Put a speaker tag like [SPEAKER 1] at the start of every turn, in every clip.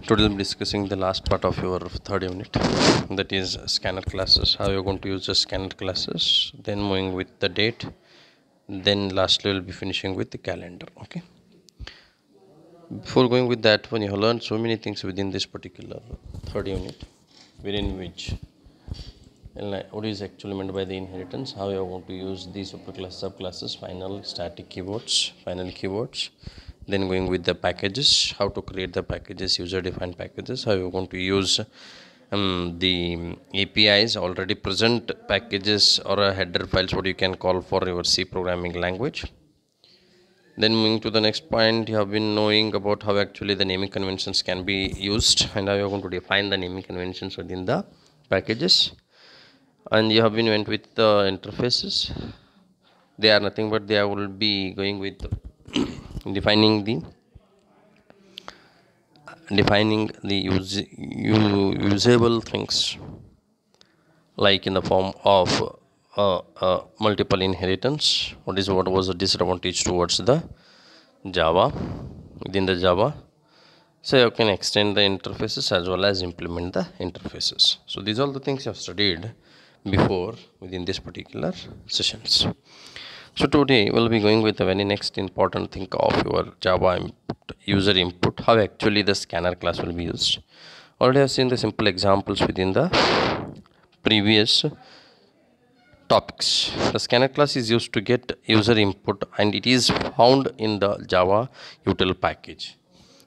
[SPEAKER 1] Today we'll be discussing the last part of your third unit, that is scanner classes, how you're going to use the scanner classes, then moving with the date, then lastly we'll be finishing with the calendar. Okay, before going with that one, you have learned so many things within this particular third unit, within which what is actually meant by the inheritance, how you are going to use these subclasses, final, static keywords, final keywords, then going with the packages, how to create the packages, user defined packages, how you are going to use the APIs, already present packages or header files, what you can call for your C programming language. Then moving to the next point, you have been knowing about how actually the naming conventions can be used and how you are going to define the naming conventions within the packages. And you have been went with the interfaces. They are nothing but they will be going with defining the usable things, like in the form of multiple inheritance. What was the disadvantage towards the Java, within the Java? So you can extend the interfaces as well as implement the interfaces. So these are all the things you have studied before within this particular sessions. So today we'll be going with the very next important thing of your Java user input, how actually the scanner class will be used. Already have seen the simple examples within the previous topics. The scanner class is used to get user input and it is found in the Java util package.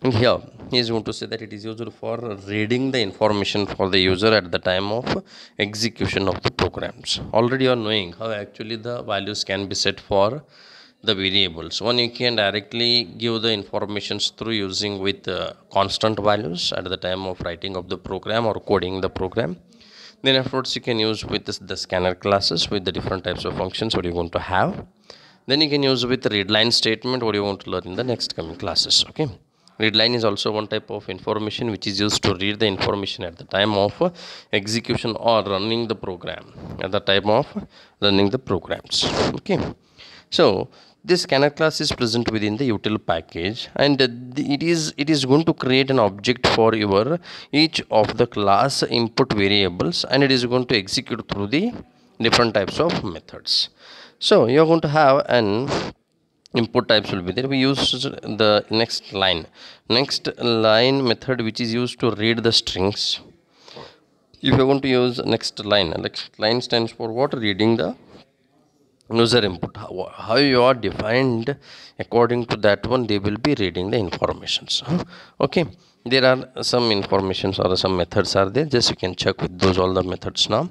[SPEAKER 1] And here he is going to say that it is used for reading the information for the user at the time of execution of the programs. Already you are knowing how actually the values can be set for the variables. One, you can directly give the informations through using with constant values at the time of writing of the program or coding the program. Then afterwards you can use with the scanner classes with the different types of functions what you're going to have. Then you can use with the readline statement what you want to learn in the next coming classes. Okay. Readline is also one type of information which is used to read the information at the time of execution or running the program, at the time of running the programs. Okay, so this scanner class is present within the util package, and it is going to create an object for your each of the class input variables, and it is going to execute through the different types of methods. So you are going to have an input types will be there. We use the next line method which is used to read the strings. If you want to use next line stands for what? Reading the user input. How you are defined, according to that one they will be reading the informations. Okay, there are some informations or some methods are there, just you can check with those all the methods now.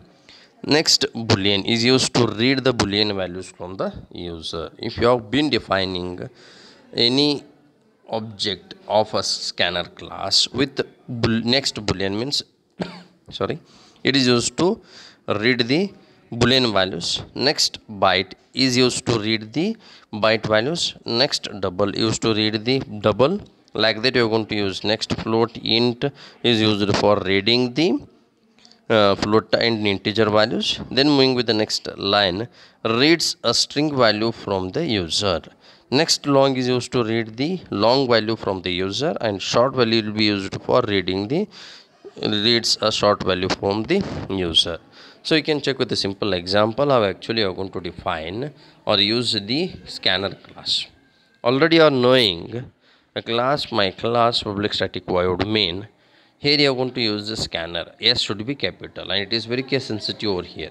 [SPEAKER 1] Next, boolean is used to read the boolean values from the user. If you have been defining any object of a scanner class with next boolean means it is used to read the boolean values. Next, byte is used to read the byte values. Next, double used to read the double. Like that you are going to use. Next, float int is used for reading the float and integer values. Then moving with the next line, reads a string value from the user. Next, long is used to read the long value from the user, and short value will be used for reads a short value from the user. So you can check with a simple example how actually you are going to define or use the scanner class. Already you are knowing a class, my class public static void main. Here you are going to use the scanner. S should be capital, and it is very case sensitive over here.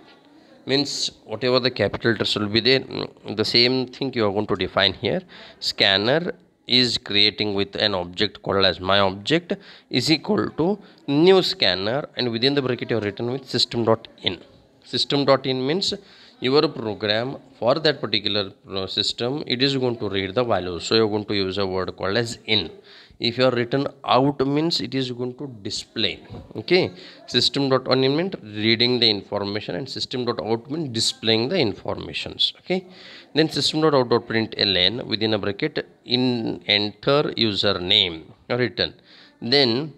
[SPEAKER 1] Means whatever the capital letters will be there, the same thing you are going to define here. Scanner is creating with an object called as my object is equal to new scanner, and within the bracket you are written with system.in. System.in means your program for that particular system, it is going to read the values. So you are going to use a word called as in. If you are written out means it is going to display. Okay, system.on means reading the information, and system.out means displaying the informations. Okay, then system.out.println within a bracket in enter username written. Then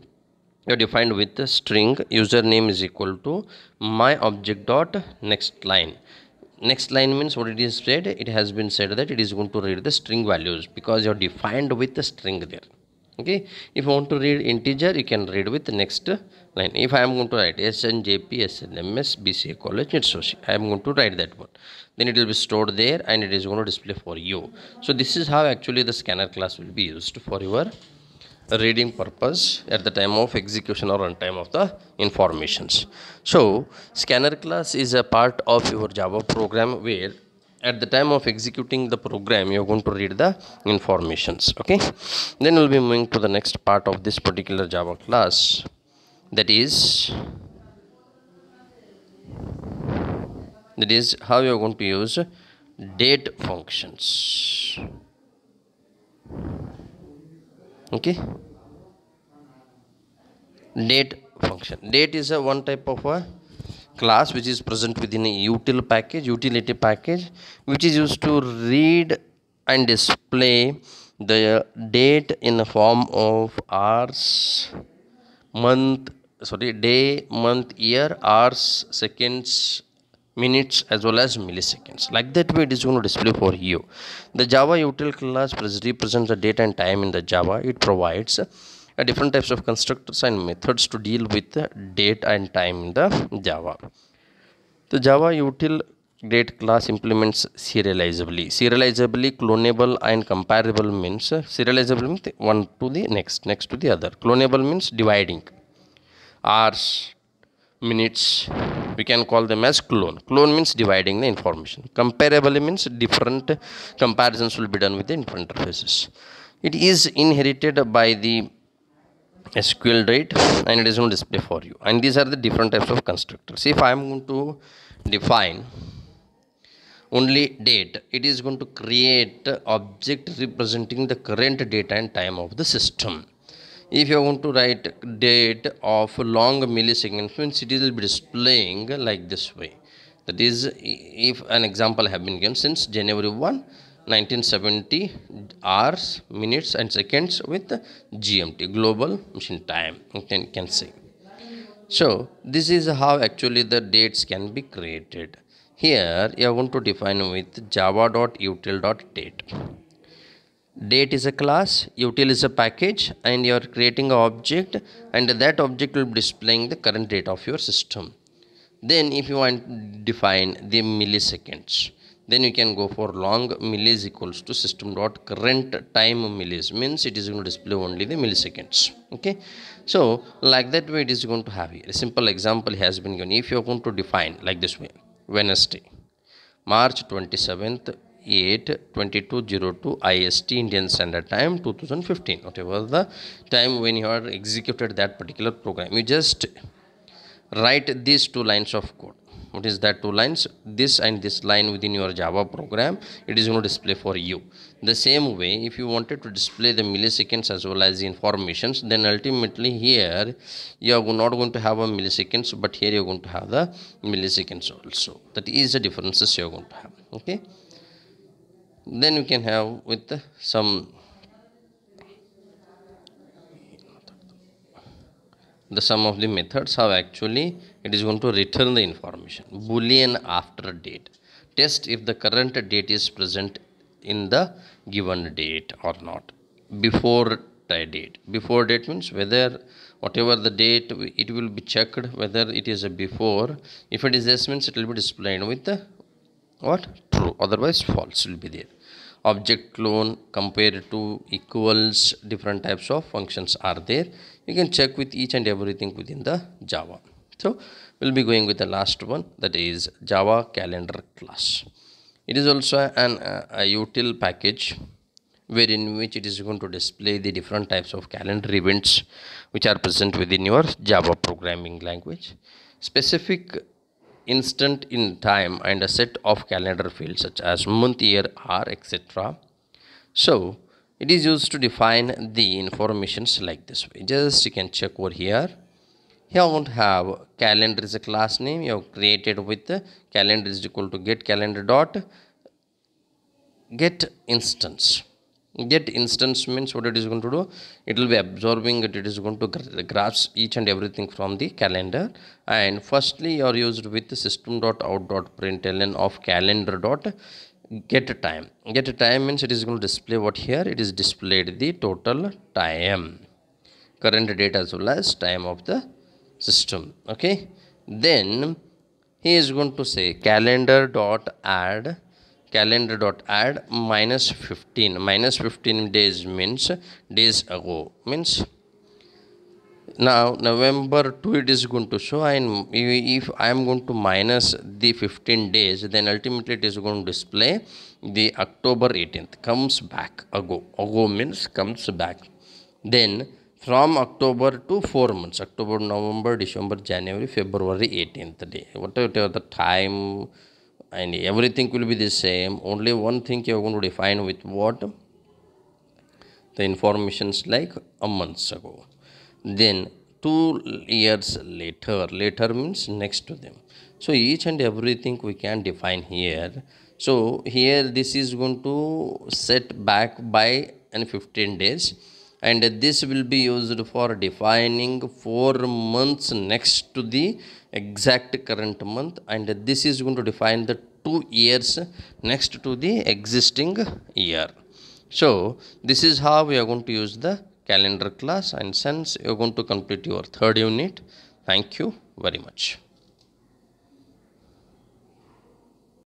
[SPEAKER 1] you are defined with the string username is equal to my object dot next line. Next line means what it is said, it has been said that it is going to read the string values because you are defined with the string there. Okay, if you want to read integer, you can read with the next line. If I am going to write SNJP, SNMS, BCA College, Mitsubishi, I am going to write that one. Then it will be stored there and it is going to display for you. So this is how actually the scanner class will be used for your reading purpose at the time of execution or runtime of the informations. So scanner class is a part of your Java program where at the time of executing the program you are going to read the informations. Okay, then we'll be moving to the next part of this particular Java class, that is how you are going to use date functions. Okay, date function. Date is a one type of a class which is present within a utility package, which is used to read and display the date in the form of hours, day, month, year, hours, seconds, minutes, as well as milliseconds. Like that way it is going to display for you. The Java util class represents the date and time in the Java. It provides different types of constructors and methods to deal with the date and time in the Java. The Java util date class implements serializably. Serializably, clonable and comparable means serializable means one to the next to the other. Clonable means dividing. Hours, minutes, we can call them as clone. Clone means dividing the information. Comparable means different comparisons will be done with the interfaces. It is inherited by the SQL date and it is going to display for you. And these are the different types of constructors. If I am going to define only date, it is going to create object representing the current date and time of the system. If you want to write date of long milliseconds, means it will be displaying like this way. That is, if an example have been given, since January 1, 1970, hours, minutes and seconds with GMT, global machine time, you can say. So this is how actually the dates can be created. Here you are going to define with java.util.date. Date is a class, util is a package, and you are creating an object, and that object will be displaying the current date of your system. Then if you want to define the milliseconds, then you can go for long millis equals to system dot current time millis, means it is going to display only the milliseconds. Okay, so like that way it is going to have here. A simple example has been given. If you are going to define like this way, Wednesday, March 27th, 8/22/02 IST, Indian Standard Time, 2015, whatever the time when you are executed that particular program, you just write these two lines of code. What is that two lines? This and this line within your Java program, it is going to display for you. The same way, if you wanted to display the milliseconds as well as the informations, then ultimately here you are not going to have a milliseconds, but here you are going to have the milliseconds also. That is the differences you are going to have. Okay, then you can have with some the sum of the methods, how actually it is going to return the information. Boolean after date. Test if the current date is present in the given date or not. Before date. Before date means whether whatever the date, it will be checked whether it is a before. If it is yes, means it will be displayed with the what? True. Otherwise false will be there. Object clone, compare to, equals, different types of functions are there. You can check with each and everything within the Java. So we'll be going with the last one, that is Java calendar class. It is also a util package wherein which it is going to display the different types of calendar events which are present within your Java programming language. Specific instant in time and a set of calendar fields such as month, year, hour, etc. So it is used to define the informations like this way. Just you can check over here. Here I won't have calendar is a class name you have created with calendar is equal to get calendar dot get instance. Get instance means what it is going to do, it will be absorbing it, it is going to grasp each and everything from the calendar. And firstly you are used with system.out.println of calendar dot get time. Get time means it is going to display what here, it is displayed the total time, current date as well as time of the system. Okay, then he is going to say calendar dot add minus 15. Minus 15 days means days ago, means now November 2 it is going to show, and if I am going to minus the 15 days, then ultimately it is going to display the October 18th comes back. Ago means comes back. Then from October to 4 months, October, November, December, January, February 18th day, whatever the time, and everything will be the same. Only one thing you are going to define with what, the informations like a month ago. Then 2 years later means next to them. So each and everything we can define here. So here this is going to set back by 15 days, and this will be used for defining 4 months next to the exact current month, and this is going to define the 2 years next to the existing year. So this is how we are going to use the calendar class, and since you are going to complete your third unit, thank you very much.